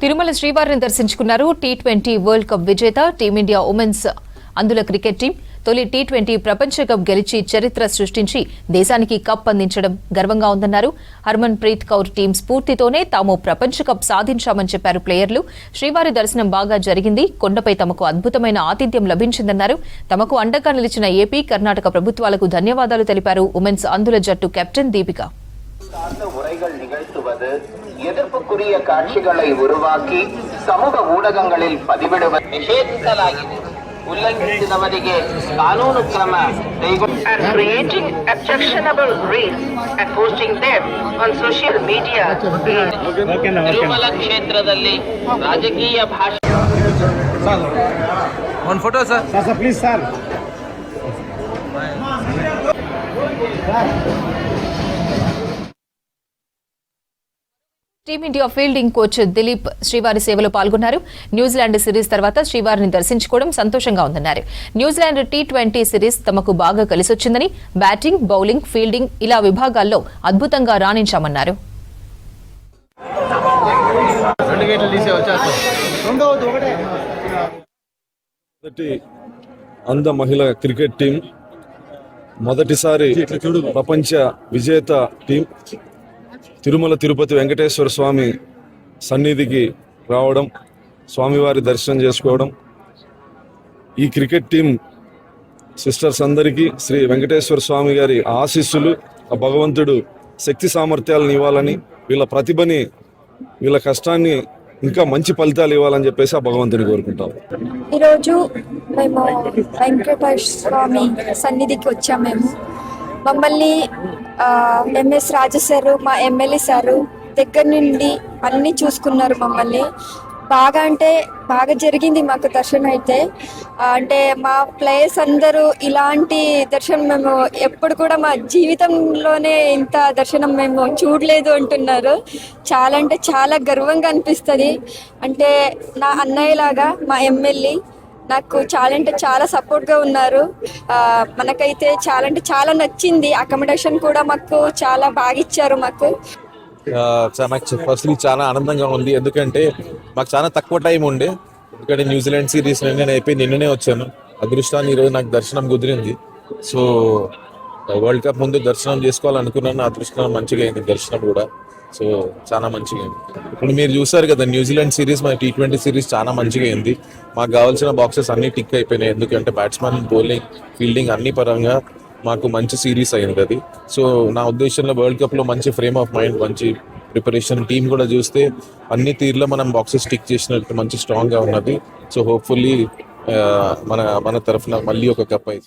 తిరుమల శ్రీవారిని దర్శించుకున్నారు T20 world cup విజేత టీమిండియా ఉమెన్స్ అందుల క్రికెట్ టీం. తొలి టీ20 ప్రపంచ కప్ గెలిచి చరిత్ర సృష్టించి దేశానికి కప్ అందించడం గర్వంగా ఉందన్నారు. హర్మన్ ప్రీత్ కౌర్ టీం స్ఫూర్తితోనే తాము ప్రపంచ కప్ సాధించామని చెప్పారు ప్లేయర్లు. శ్రీవారి దర్శనం బాగా జరిగింది, కొండపై తమకు అద్భుతమైన ఆతిథ్యం లభించిందన్నారు. తమకు అండగా నిలిచిన ఏపీ, కర్ణాటక ప్రభుత్వాలకు ధన్యవాదాలు తెలిపారు ఉమెన్స్ అందుల జట్టు కెప్టెన్ దీపిక. உரைகள் நிகழ்த்துவது, எதிர்ப்புக்குரிய காட்சிகளை உருவாக்கி சமூக ஊடகங்களில் பதிவிடுவது ನಿಷೇಧಿಸಲಾಗಿದೆ. ಉಲ್ಲಂಘಿಸಿದವರಿಗೆ ಕಾನೂನು ಕ್ರಮ and creating objectionable reels and posting them on social media. Tirumala ಕ್ಷೇತ್ರದಲ್ಲಿ ರಾಜಕೀಯ ಭಾಷೆ one photo sir please sir team India fielding coach Dilip శ్రీవారి సేవలో పాల్గొన్నారు. న్యూజిలాండ్ సిరీస్ తర్వాత శ్రీవారిని దర్శించుకోవడం సంతోషంగా ఉందన్నారు. న్యూజిలాండ్ టీ20 సిరీస్ తమకు బాగా కలిసొచ్చిందని, బ్యాటింగ్, బౌలింగ్, ఫీల్డింగ్ ఇలా విభాగాల్లో అద్భుతంగా రాణించామన్నారు. అంద మహిళా క్రికెట్ టీం మొదటిసారి ప్రపంచ విజేత టీం తిరుమల తిరుపతి వెంకటేశ్వర స్వామి సన్నిధికి రావడం, స్వామివారి దర్శనం చేసుకోవడం. ఈ క్రికెట్ టీం సిస్టర్స్ అందరికీ శ్రీ వెంకటేశ్వర స్వామి గారి ఆశీస్సులు, ఆ భగవంతుడు శక్తి సామర్థ్యాలను ఇవ్వాలని, వీళ్ళ ప్రతిభని, వీళ్ళ కష్టాన్ని ఇంకా మంచి ఫలితాలు ఇవ్వాలని చెప్పేసి ఆ భగవంతుని కోరుకుంటాం. ఈరోజు మేము వెంకటేశ్వర స్వామి సన్నిధికి వచ్చాము. మేము మమ్మల్ని ఎంఎస్ రాజు సారు, మా ఎమ్మెల్యే సారు దగ్గర నుండి అన్నీ చూసుకున్నారు. మమ్మల్ని బాగా జరిగింది మాకు దర్శనం అయితే. అంటే మా ప్లేయర్స్ అందరూ ఇలాంటి దర్శనం మేము ఎప్పుడు కూడా మా జీవితంలోనే ఇంత దర్శనం మేము చూడలేదు అంటున్నారు. చాలా అంటే చాలా గర్వంగా అనిపిస్తుంది. అంటే నా అన్నయ్యలాగా మా ఎమ్మెల్యే నాకు చాలా అంటే చాలా సపోర్ట్గా ఉన్నారు. మనకైతే చాలా నచ్చింది. అకామిడేషన్ కూడా మాకు చాలా బాగా ఇచ్చారు. నాకు ఫస్ట్లీ చాలా ఆనందంగా ఉంది, ఎందుకంటే మాకు చాలా తక్కువ టైం ఉండే. ఎందుకంటే న్యూజిలాండ్ సిరీస్ నేను అయిపోయి నిన్ననే వచ్చాను. అదృష్టాన్ని ఈరోజు నాకు దర్శనం కుదిరింది. సో వరల్డ్ కప్ ముందు దర్శనం చేసుకోవాలనుకున్నాను. అదృష్టం మంచిగా అయింది దర్శనం కూడా. సో చాలా మంచిగా అయింది. ఇప్పుడు మీరు చూసారు కదా, న్యూజిలాండ్ సిరీస్ మన టీ20 సిరీస్ చాలా మంచిగా అయింది. మాకు కావాల్సిన బాక్సెస్ అన్ని టిక్ అయిపోయినాయి. ఎందుకంటే బ్యాట్స్మెన్, బౌలింగ్, ఫీల్డింగ్ అన్ని పరంగా మాకు మంచి సిరీస్ అయింది అది. సో నా ఉద్దేశంలో వరల్డ్ కప్లో మంచి ఫ్రేమ్ ఆఫ్ మైండ్, మంచి ప్రిపరేషన్, టీం కూడా చూస్తే అన్ని తీరులో మనం బాక్సెస్ టిక్ చేసినట్టు మంచి స్ట్రాంగ్గా ఉన్నది. సో హోప్ఫుల్లీ మన తరఫున మళ్ళీ ఒక కప్ అయితే